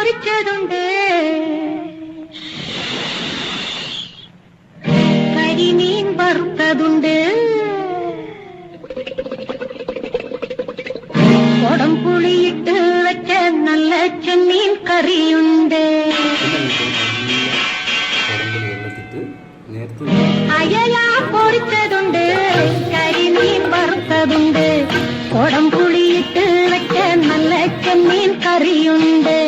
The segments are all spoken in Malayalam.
പൊരിച്ചതുണ്ട്, കരിമീൻ വറുത്തതുണ്ട്, കൊടംപുളിയിട്ട് വെച്ച നല്ല ചെമ്മീൻ കറിയുണ്ട്, അയല പൊരിച്ചതുണ്ട്, കരിമീൻ വറുത്തതുണ്ട്, കൊടംപുളിയിട്ട് വെച്ച നല്ല ചെമ്മീൻ കറിയുണ്ട്,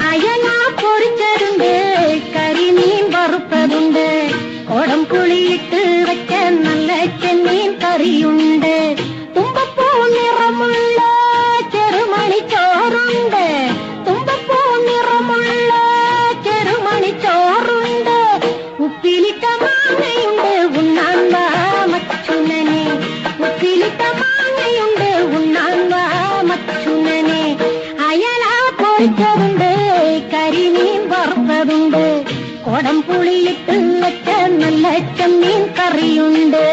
അയല പൊരിച്ചതുണ്ട്, കരിമീൻ വറുത്തതുണ്ട്, കൊടംപുളിയിട്ട് വെച്ച നല്ല ചെമ്മീൻ കറിയുണ്ട്, തുമ്പപ്പൂ നിറമുള്ള ചെറുമണി ചോറുണ്ട്, തുമ്പപ്പൂ നിറമുള്ള ചെറുമണി ചോറുണ്ട്, ഉപ്പിലിട്ട മാങ്ങയുണ്ട് ഉണ്ണാൻ വാ മച്ചുനനെ, ഉപ്പിലിട്ട മാങ്ങയുണ്ട് ഉണ്ണാൻ വാ മച്ചുനനെ, അയല പൊരിച്ചതുണ്ട്, കരിമീൻ വറുത്തതുണ്ട്, കൊടംപുളിയിട്ട് വെച്ച നല്ല ചെമ്മീൻ കറിയുണ്ട്.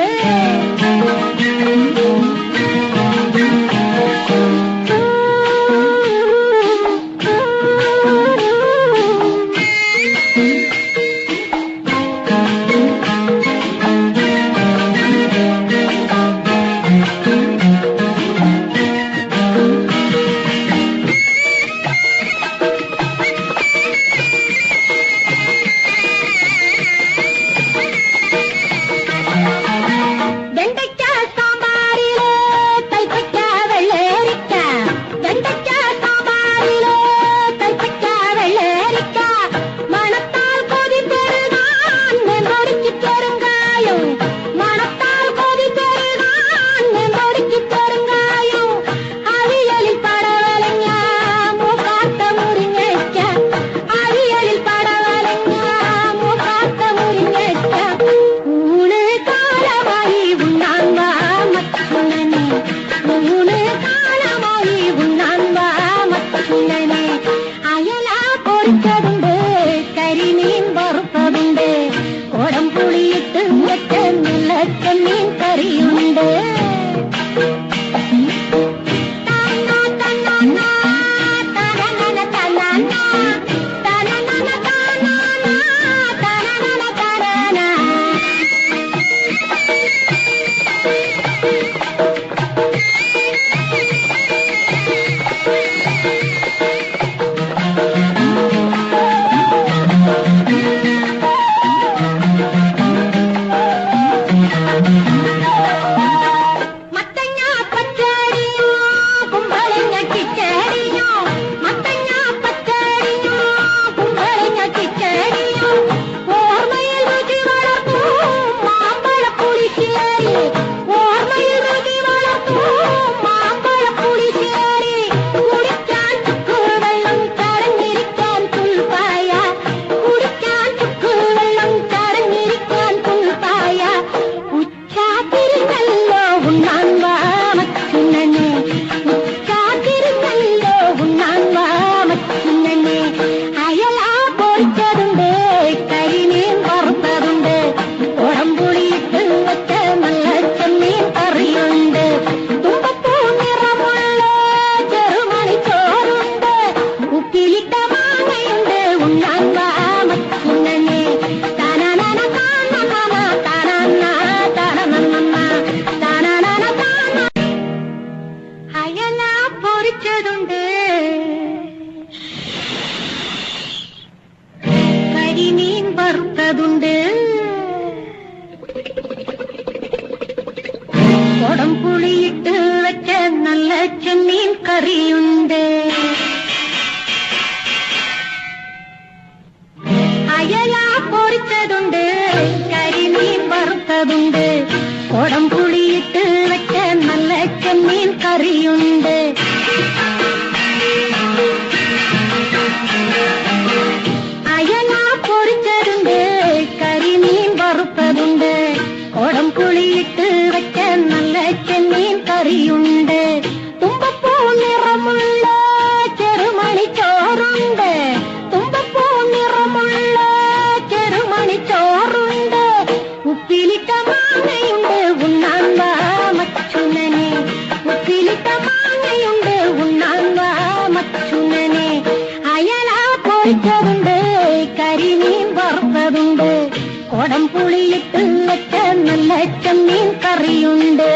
അയല പൊരിച്ചതുണ്ട്, കരിമീൻ വറുത്തതുണ്ട്, കൊടംപുളിയിട്ട് വെച്ച നല്ല ചെമ്മീൻ കറിയുണ്ട്. കരിമീൻ വറുത്തതുണ്ട്, കൊടംപുളിയിട്ട് വെച്ച നല്ല ചെമ്മീൻ കറിയുണ്ട്, അയല പൊരിച്ചതുണ്ട്, കരിമീൻ വറുത്തതുണ്ട്, കൊടംപുളിയിട്ട് വെച്ച നല്ല ചെമ്മീൻ കറിയുണ്ട്, അയല പൊരിച്ചതുണ്ട്, കരിമീൻ വറുത്തതുണ്ട്, കൊടംപുളിയിട്ട് വെച്ച നല്ല ചെമ്മീൻ കറിയുണ്ട്, തുമ്പപ്പൂ നിറമുള്ള ചെറുമണി ചോറുണ്ട്, തുമ്പപ്പൂ നിറമുള്ള ചെറുമണി ചോറുണ്ട്, ഉപ്പിലിട്ട മാങ്ങയുണ്ട് ഉണ്ണാൻ വാ മച്ചുനനെ, ഉപ്പിലിട്ട പൊരിച്ചതുണ്ട്, കരിമീൻ വറുത്തതുണ്ട്, കുടംപുളിയിട്ട് വെച്ച നല്ല ചെമ്മീൻ കറിയുണ്ട്.